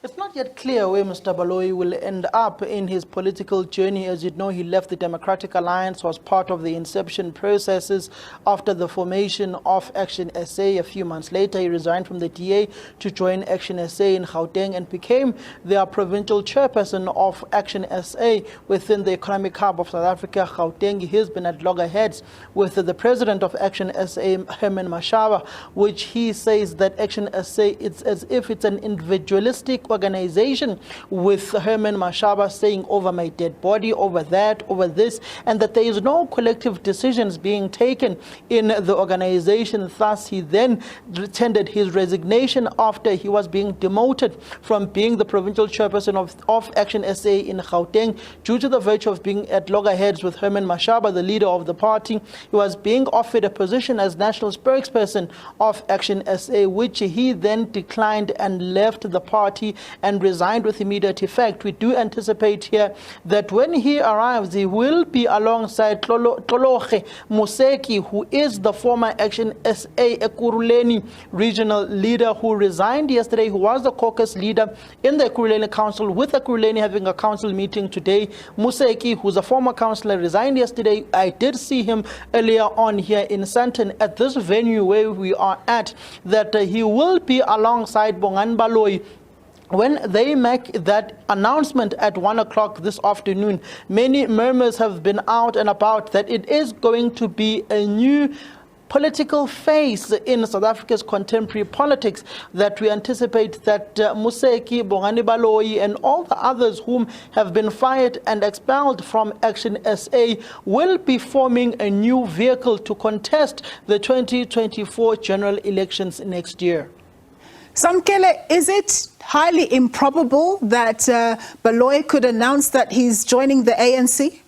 It's not yet clear where Mr. Baloyi will end up in his political journey. As you know, he left the Democratic Alliance, was part of the inception processes after the formation of ActionSA. A few months later, he resigned from the DA to join ActionSA in Gauteng and became their provincial chairperson of ActionSA within the economic hub of South Africa, Gauteng. He has been at loggerheads with the president of ActionSA, Herman Mashaba, which he says that ActionSA, it's as if it's an individualistic organization, with Herman Mashaba saying over my dead body, over that, over this, and that there is no collective decisions being taken in the organization. Thus, he then tendered his resignation after he was being demoted from being the provincial chairperson of ActionSA in Gauteng due to the virtue of being at loggerheads with Herman Mashaba, the leader of the party. He was being offered a position as national spokesperson of ActionSA, which he then declined and left the party and resigned with immediate effect. We do anticipate here that when he arrives, he will be alongside Tlologe Museki, who is the former ActionSA Ekurhuleni regional leader who resigned yesterday, who was the caucus leader in the Ekurhuleni Council, with Ekurhuleni having a council meeting today. Museki, who's a former councillor, resigned yesterday. I did see him earlier on here in Sandton at this venue where we are at, that he will be alongside Bongani Baloyi. When they make that announcement at 1 o'clock this afternoon, many murmurs have been out and about that it is going to be a new political phase in South Africa's contemporary politics, that we anticipate that Museki, Bongani Baloyi, and all the others whom have been fired and expelled from ActionSA will be forming a new vehicle to contest the 2024 general elections next year. Samkele, is it highly improbable that Baloyi could announce that he's joining the ANC?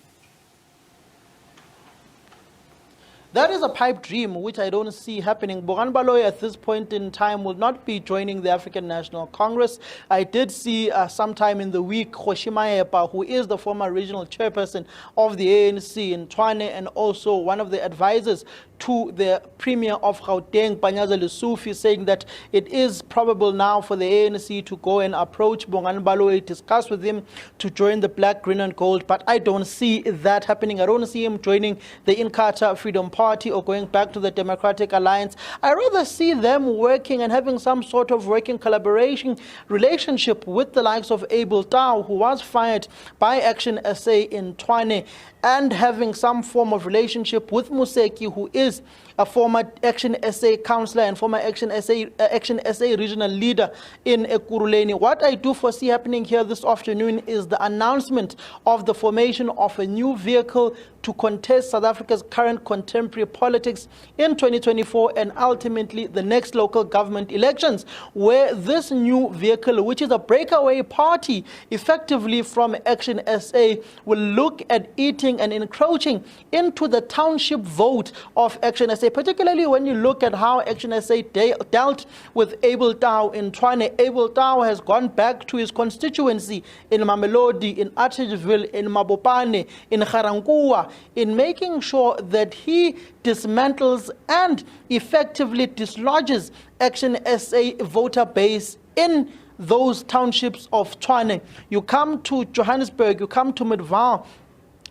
That is a pipe dream, which I don't see happening. Bongani Baloyi at this point in time will not be joining the African National Congress. I did see sometime in the week, Khoshimayepa, who is the former regional chairperson of the ANC in Tshwane and also one of the advisors to the Premier of Gauteng, Panyaza Lesufi, saying that it is probable now for the ANC to go and approach Bongani Baloyi, discuss with him to join the Black, Green and Gold. But I don't see that happening. I don't see him joining the Inkatha Freedom Party or going back to the Democratic Alliance. I rather see them working and having some sort of working collaboration relationship with the likes of Abel Tau, who was fired by ActionSA in Tshwane, and having some form of relationship with Museki, who is a former ActionSA councillor and former ActionSA regional leader in Ekurhuleni. What I do foresee happening here this afternoon is the announcement of the formation of a new vehicle to contest South Africa's current contemporary politics in 2024 and ultimately the next local government elections, where this new vehicle, which is a breakaway party effectively from ActionSA, will look at eating and encroaching into the township vote of ActionSA, particularly when you look at how ActionSA dealt with Abel Tau in Tshwane. Abel Tau has gone back to his constituency in Mamelodi, in Atteridgeville, in Mabopane, in Ga-Rankuwa, in making sure that he dismantles and effectively dislodges ActionSA voter base in those townships of Tshwane. You come to Johannesburg, you come to Midvaal,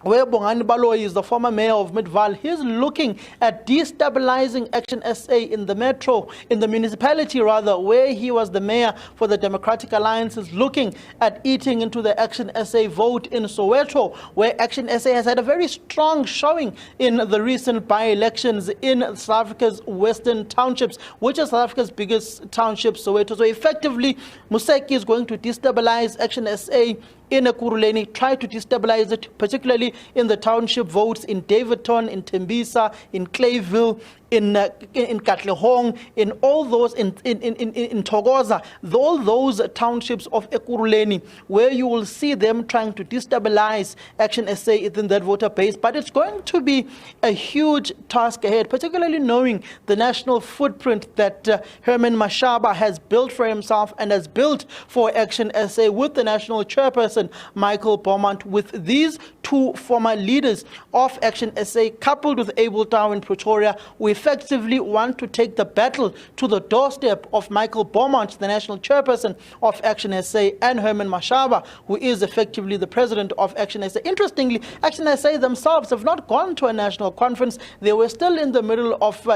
where Bongani Baloyi is the former mayor of Midvaal. He's looking at destabilizing ActionSA in the metro, in the municipality rather, where he was the mayor for the Democratic Alliance, is looking at eating into the ActionSA vote in Soweto, where ActionSA has had a very strong showing in the recent by-elections in South Africa's western townships, which is South Africa's biggest township, Soweto. So effectively, Museki is going to destabilize ActionSA in Ekurhuleni, try to destabilize it, particularly in the township votes in Davidton, in Tembisa, in Clayville, in Katlehong, in all those, in Thokoza, all those townships of Ekurhuleni, where you will see them trying to destabilize ActionSA within that voter base. But it's going to be a huge task ahead, particularly knowing the national footprint that Herman Mashaba has built for himself and has built for ActionSA with the national chairperson Chairperson Michael Beaumont. With these two former leaders of ActionSA, coupled with Abel Tau in Pretoria, we effectively want to take the battle to the doorstep of Michael Beaumont, the national chairperson of ActionSA, and Herman Mashaba, who is effectively the president of ActionSA. Interestingly, ActionSA themselves have not gone to a national conference. They were still in the middle of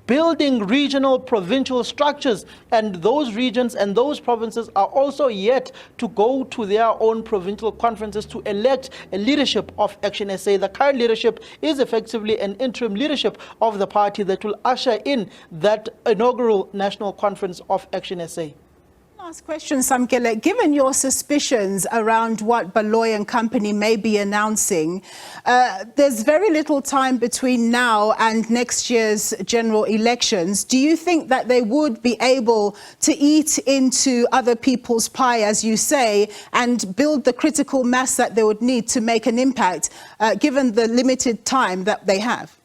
building regional provincial structures, and those regions and those provinces are also yet to go to their own provincial conferences to elect a leadership of ActionSA. The current leadership is effectively an interim leadership of the party that will usher in that inaugural national conference of ActionSA. Last question, Samkele. Given your suspicions around what Baloyi and company may be announcing, there's very little time between now and next year's general elections. Do you think that they would be able to eat into other people's pie, as you say, and build the critical mass that they would need to make an impact, given the limited time that they have?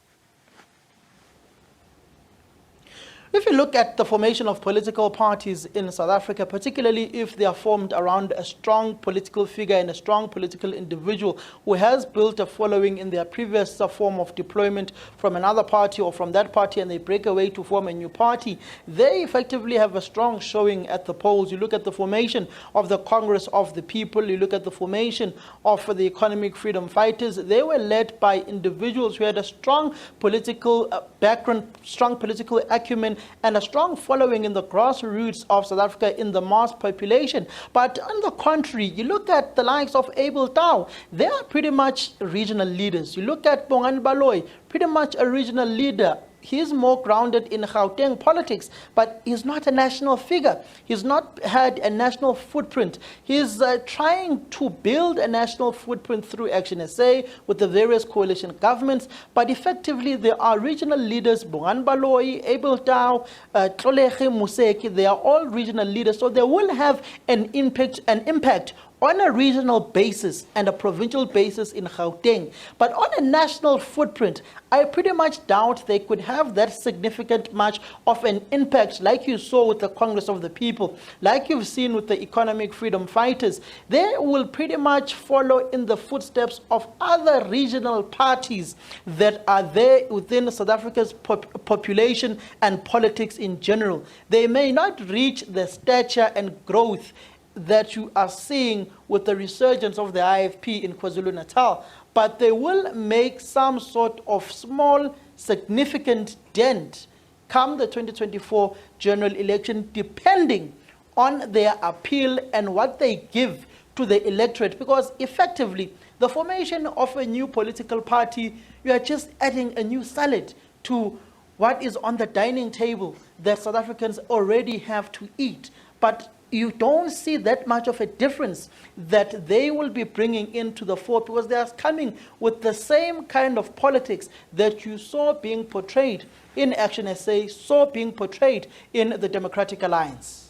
If you look at the formation of political parties in South Africa, particularly if they are formed around a strong political figure and a strong political individual who has built a following in their previous form of deployment from another party or from that party, and they break away to form a new party, they effectively have a strong showing at the polls. You look at the formation of the Congress of the People, you look at the formation of the Economic Freedom Fighters. They were led by individuals who had a strong political background, strong political acumen, and a strong following in the grassroots of South Africa in the mass population. But on the contrary, you look at the likes of Abel Tau, they are pretty much regional leaders. You look at Bongani Baloyi, pretty much a regional leader. He's more grounded in Gauteng politics, but he's not a national figure. He's not had a national footprint. He's trying to build a national footprint through ActionSA with the various coalition governments, but effectively there are regional leaders, Bongani Baloyi, Abel Tau, Gauteng Maseko. They are all regional leaders, so they will have an impact on a regional basis and a provincial basis in Gauteng. But on a national footprint, I pretty much doubt they could have that significant much of an impact like you saw with the Congress of the People, like you've seen with the Economic Freedom Fighters. They will pretty much follow in the footsteps of other regional parties that are there within South Africa's population and politics in general. They may not reach the stature and growth that you are seeing with the resurgence of the IFP in KwaZulu-Natal, but they will make some sort of small, significant dent come the 2024 general election, depending on their appeal and what they give to the electorate. Because effectively, the formation of a new political party, you are just adding a new salad to what is on the dining table that South Africans already have to eat. But you don't see that much of a difference that they will be bringing into the fore, because they are coming with the same kind of politics that you saw being portrayed in ActionSA, saw being portrayed in the Democratic Alliance.